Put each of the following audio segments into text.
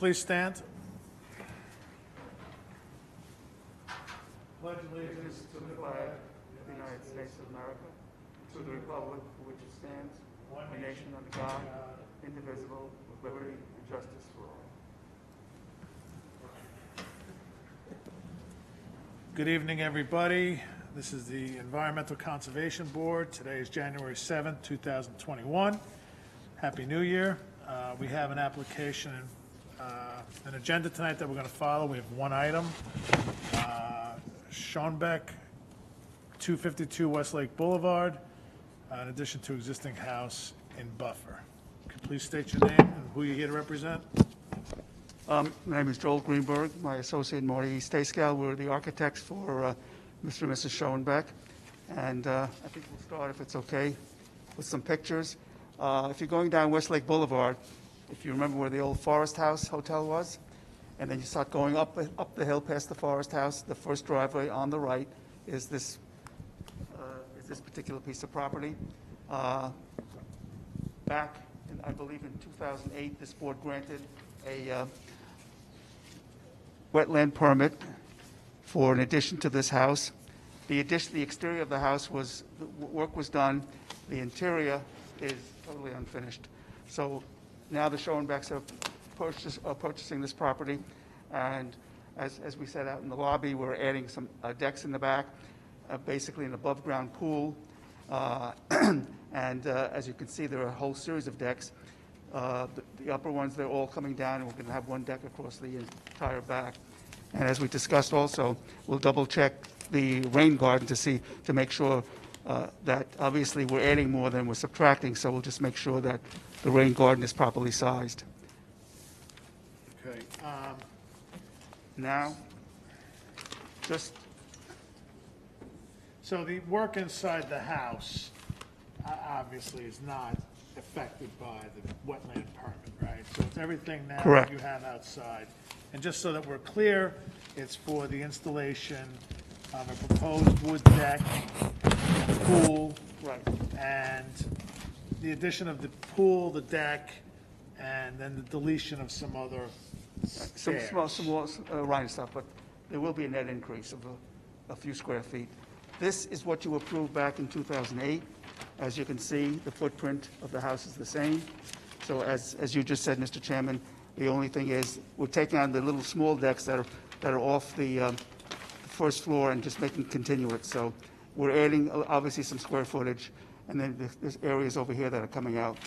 please stand? Pledge allegiance To the flag of the United States of America, to the republic for which it stands, one nation under God, indivisible, with liberty and justice for all. Good evening, everybody. This is the Environmental Conservation Board. Today is January 7th, 2021. Happy New Year. We have an application, an agenda tonight that we're going to follow. We have one item. Schoenbeck, 252 Westlake Boulevard, in addition to existing house in buffer. Could you please state your name and who you're here to represent? My name is Joel Greenberg. My associate Marty Stayscale. We're the architects for Mr. and Mrs. Schoenbeck. And I think we'll start, if it's okay, with some pictures. If you're going down Westlake Boulevard, if you remember where the old Forest House Hotel was, and then you start going up the hill past the Forest House, the first driveway on the right is this particular piece of property. Back, I believe in 2008, this board granted a wetland permit for an addition to this house. The exterior of the house work was done. The interior is totally unfinished. So now the Schoenbecks are purchasing this property, and as we said out in the lobby, we're adding some decks in the back, basically an above-ground pool, and as you can see, there are a whole series of decks. The upper ones, they're all coming down, and we're going to have one deck across the entire back. And as we discussed also, we'll double-check the rain garden to make sure that obviously we're adding more than we're subtracting, so we'll just make sure that the rain garden is properly sized. Okay. Now, just So the work inside the house obviously is not affected by the wetland permit, right? So it's everything now that Correct. you have outside. And just so that we're clear, it's for the installation of a proposed wood deck, pool, right. and the addition of the pool, the deck, and then the deletion of some other Some stairs. small Ryan stuff, but there will be a net increase of a few square feet. This is what you approved back in 2008. As you can see, the footprint of the house is the same. So as you just said, Mr. Chairman, the only thing is we're taking on the little small decks that are off the first floor and just making continuous. So we're adding obviously some square footage, and then there's areas over here that are coming out.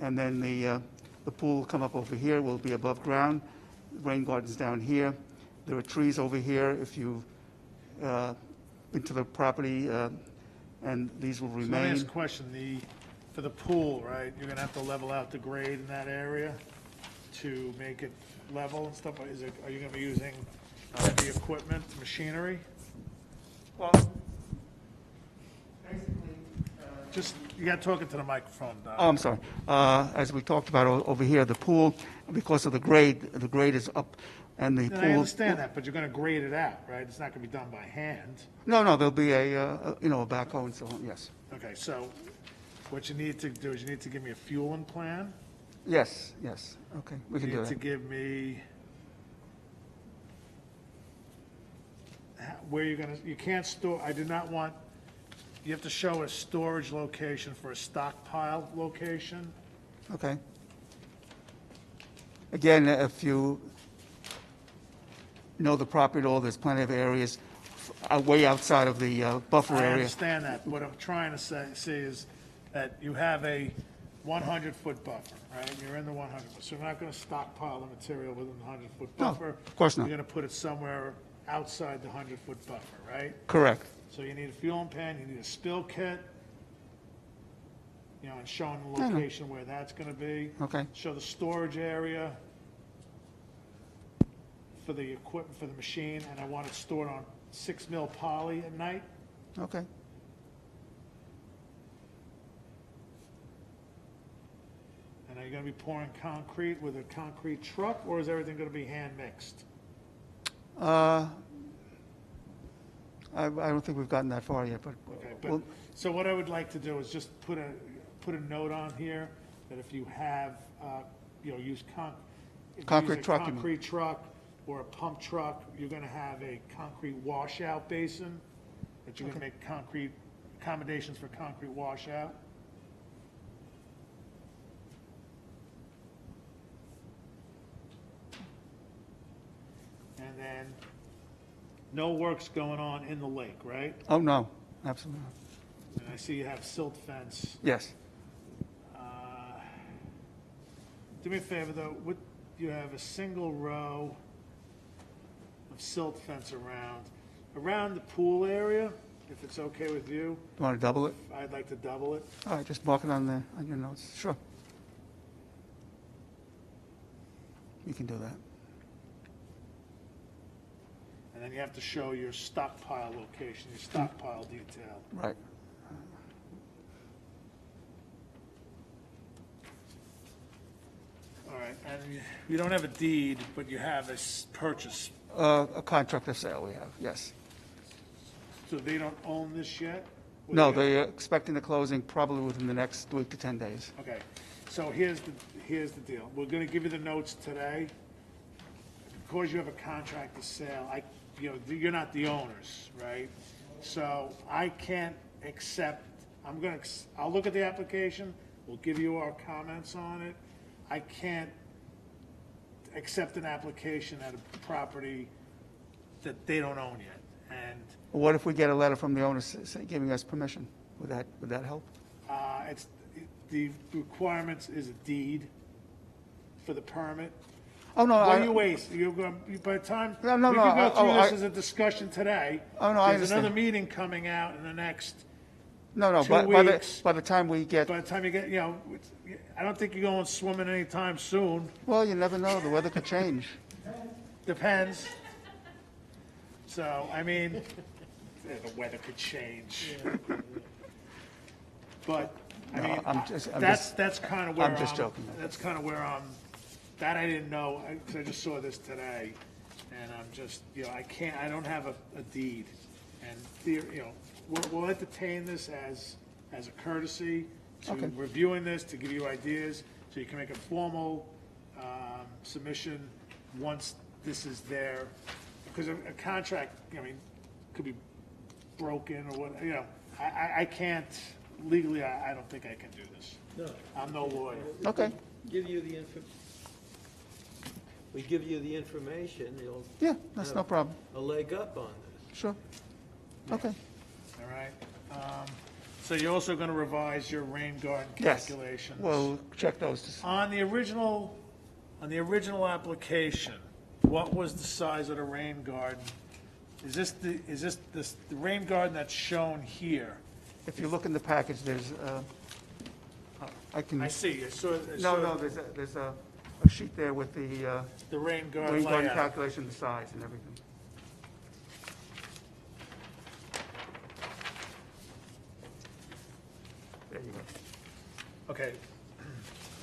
And then the pool will come up over here, will be above ground. Rain garden's down here. There are trees over here if you into the property, and these will So let me remain. ask a question. For the pool, right, you're gonna have to level out the grade in that area to make it level and stuff? Are you gonna be using heavy equipment, machinery? Well, basically, Just, you gotta talk into the microphone, Don. oh, I'm sorry. As we talked about over here, the pool, because of the grade is up, and the And pool. I understand that, but you're gonna grade it out, right? It's not gonna be done by hand. No, there'll be a backhoe and so on. Yes, Okay, so what you need to do is you need to give me a fueling plan. yes. Okay, we can You do need to that. give me where you're gonna, you can't store, I do not want, you have to show a storage location for a stockpile location. Okay. Again, if you know the property at all, there's plenty of areas way outside of the buffer I area. understand that. What I'm trying to say is that you have a 100-foot buffer, right? You're in the 100, so you're not going to stockpile the material within the 100-foot No, buffer. of course not. You're going to put it somewhere outside the 100-foot buffer, right? Correct. So you need a fueling pan, you need a spill kit, and showing the I know. location where that's going to be. Okay. Show the storage area for the equipment, for the machine, and I want it stored on 6 mil poly at night. Okay. And are you going to be pouring concrete with a concrete truck, or is everything going to be hand mixed? I don't think we've gotten that far yet, but Okay, we'll- but, so what I would like to do is just put a note on here that if you have, use if you Concrete use a truck, you mean? concrete truck or a pump truck, you're gonna have a concrete washout basin, that you're gonna make concrete accommodations for concrete washout. And then, no work's going on in the lake, right? Oh, no, absolutely not. And I see you have silt fence. Yes. Do me a favor, though, you have a single row of silt fence around the pool area, if it's okay with you. You want to double it? I'd like to double it. All right, just mark it on your notes. Sure. You can do that. And then you have to show your stockpile location, your stockpile detail. Right. All right, and you don't have a deed, but you have a purchase. A contract of sale we have, yes. So they don't own this yet? Or No, they- they're expecting the closing probably within the next week to 10 days. Okay, so here's the deal. We're gonna give you the notes today. Because you have a contract of sale, you're not the owners, right? So I can't accept, I'll look at the application, we'll give you our comments on it. I can't accept an application at a property that they don't own yet. And What if we get a letter from the owner giving us permission? Would that help? the requirements is a deed for the permit. Oh, no, What I, do you waste? By the time, we No, can no, no, go through I- this as a discussion today. Oh, no, I There's another understand. meeting coming out in the next, no, 2 by weeks. the time we get, by the time you get, I don't think you're going swimming anytime soon. well, you never know, the weather could change. Depends. So, I mean, the weather could change. But, I No, mean, I'm that's kind of where I'm just joking. That's kind of where that I didn't know, because I just saw this today. And I'm just, I don't have a deed. And, we'll entertain this as a courtesy to Okay. reviewing this, to give you ideas, so you can make a formal submission once this is there. Because a contract, could be broken or what, I can't, legally, I don't think I can do this. No. I'm no lawyer. Okay, Give you the we give you the information, you'll yeah, that's no problem. a leg up on this. Sure. Okay, All right. So you're also going to revise your rain garden yes. calculations. We'll check those. to see. On the original application, what was the size of the rain garden? Is this the rain garden that's shown here? If you look in the package, there's, I can, I see. I saw no, there's a sheet there with the the rain garden rain garden layout. calculation, the size and everything. There you go. Okay,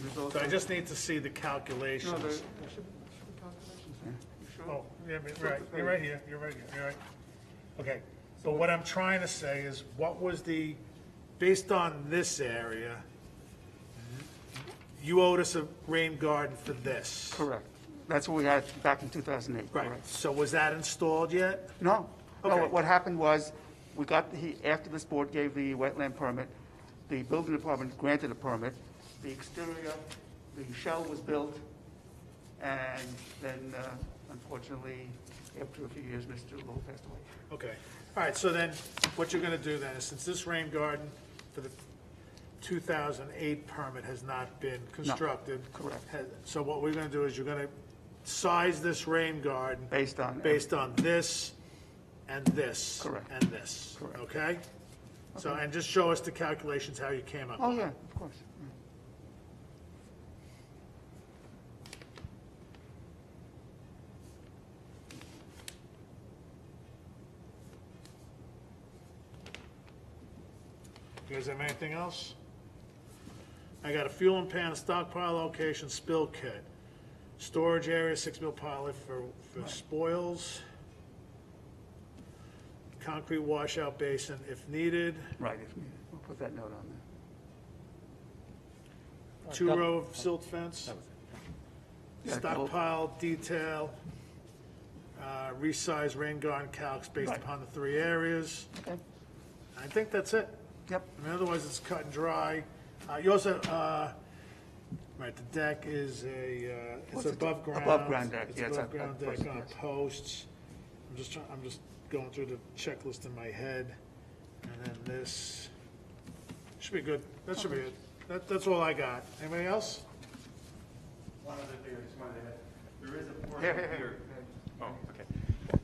There's so also- I just need to see the No, calculations. there should be calculations there. You sure? Oh, yeah, right, you're right here, you're right. Okay, but what I'm trying to say is, what was based on this area, you owed us a rain garden for this? Correct. That's what we had back in 2008, Right, correct. so was that installed yet? No, no, Okay. what happened was, after this board gave the wetland permit, the building department granted a permit, the exterior, the shell was built, and then unfortunately, after a few years, Mr. Lowe passed away. Okay, all right, so then, what you're gonna do then is, since this rain garden for the 2008 permit has not been constructed. correct. So what we're gonna do is, you're gonna size this rain garden Based on. based on this and this. Correct. And this. Correct. Okay? So, and just show us the calculations, how you came up. Oh, with it. yeah, of course. You guys have anything else? I got a fuel and pan stockpile location, spill kit. Storage area, 6 mil pilot for spoils. Concrete washout basin if needed. Right, if needed. We'll put that note on there. 2 row of silt fence. Yeah, stockpile detail, resize rain garden calcs based Right. upon the 3 areas. Okay. I think that's it. Yep. I mean, otherwise it's cut and dry. You also, right, the deck is it's What's it? above ground. Above ground deck, It's yeah, it's above a- ground a deck post, on yes. posts. I'm just going through the checklist in my head. And then this, should be good. That should be it. That's all I got. Anybody else? One other thing I just wanted to add, there is a Here, portion here, here. here. Oh, okay.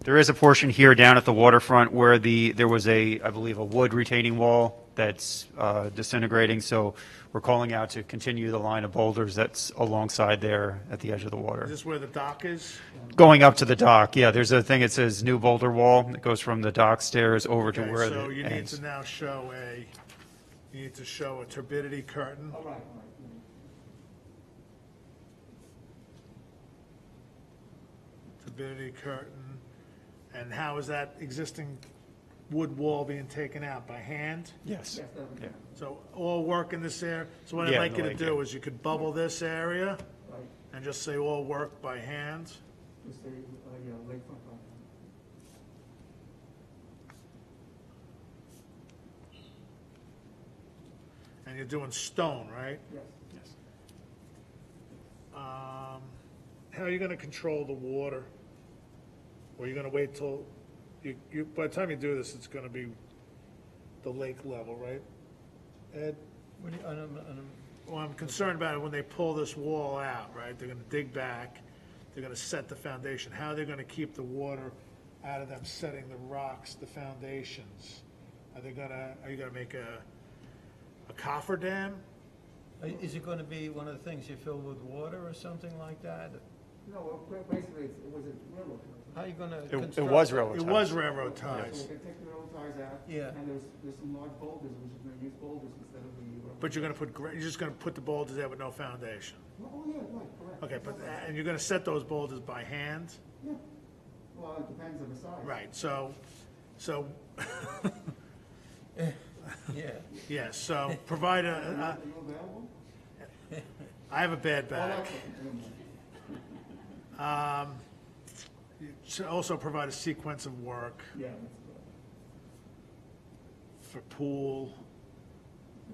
There is a portion here down at the waterfront where there was I believe, a wood retaining wall that's disintegrating, so we're calling out to continue the line of boulders that's alongside there at the edge of the Is water. this where the dock is? Going up to the dock, yeah, there's a thing that says new boulder wall that goes from the dock stairs over to Okay, where so it you need ends. to now show you need to show a turbidity curtain. All right. Turbidity curtain. And how is that existing wood wall being taken out? By hand? Yes, yeah. So all work in this area? So what I'd Yeah, like you no, to I do get- is you could bubble this area Right. and just say all work by hand. Just the, yeah, lakefront line. And you're doing stone, right? Yes. Yes. How are you gonna control the water? Or are you gonna wait till, by the time you do this, it's gonna be the lake level, right? Ed? Well, I'm concerned about it when they pull this wall out, right? They're gonna dig back, they're gonna set the foundation. How are they gonna keep the water out of them setting the rocks, the foundations? Are you gonna make a coffer dam? Is it gonna be one of the things you fill with water or something like that? No, well, basically, it was a railroad ties. How are you gonna It construct? was railroad It ties. was railroad So ties, we can take the railroad ties out. Yeah. And there's some large boulders, which is gonna use boulders instead of the. but you're just gonna put the boulders there with no foundation? Oh, yeah, right, correct. Okay, and you're gonna set those boulders by hand? Yeah. Well, it depends on the size. Right, so, Yeah. yes, so provide Are you available? I have a bad Oh, back. that's okay. You should also provide a sequence of work Yeah, that's good. for pool,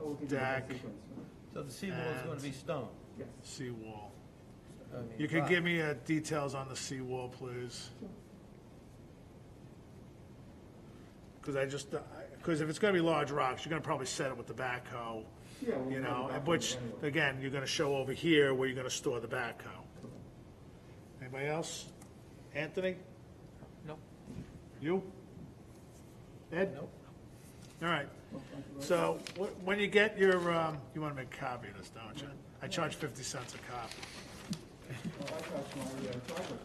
Oh, we can do that Deck. sequence, right? So the seawall's gonna be stone? Yes. seawall. I mean, You could rock. give me details on the seawall, please? Because because if it's gonna be large rocks, you're gonna probably set it with the backhoe, Yeah. we'll you have know, it back which, anyway. again, you're gonna show over here where you're gonna store the backhoe. Anybody else? Anthony? Nope. You? Ed? Nope. All right. So when you get your, you want to make a copy of this, don't you? I charge 50 cents a copy. Oh, I touched my, tripod.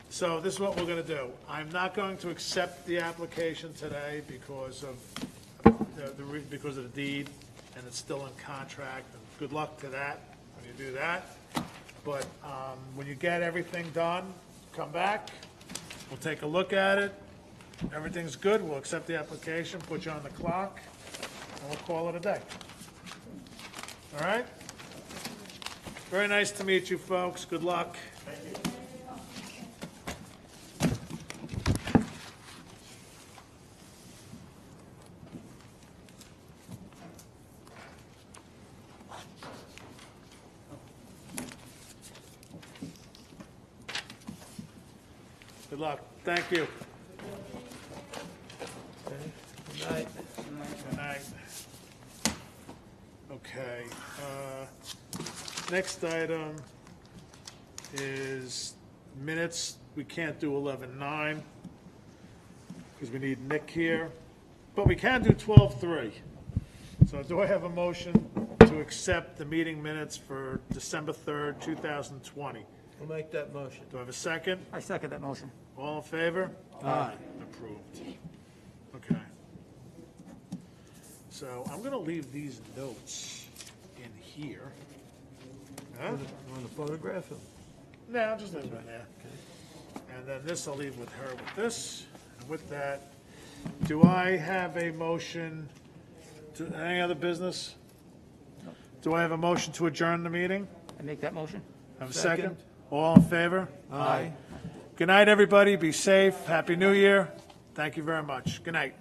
So this is what we're going to do. I'm not going to accept the application today because of because of the deed, and it's still in contract, and good luck to that when you do that. But when you get everything done, come back, we'll take a look at it. Everything's good, we'll accept the application, put you on the clock, and we'll call it a day. All right? Very nice to meet you, folks. Good luck. Good luck. Thank you. Good night. Good night. Okay, next item is minutes. We can't do 11:09 because we need Nick here, but we can do 12:03. So do I have a motion to accept the meeting minutes for December 3rd, 2020? We'll make that motion. Do I have a second? I second that motion. All in favor? Aye. Approved. Okay. So I'm gonna leave these notes in here. Huh? You wanna photograph him? No, I'll just leave it in there. And then this I'll leave with her with this. And with that, do I have a motion to, any other business? Do I have a motion to adjourn the meeting? I make that motion? Have a second? Second. All in favor? Aye. Good night, everybody. Be safe. Happy New Year. Thank you very much. Good night.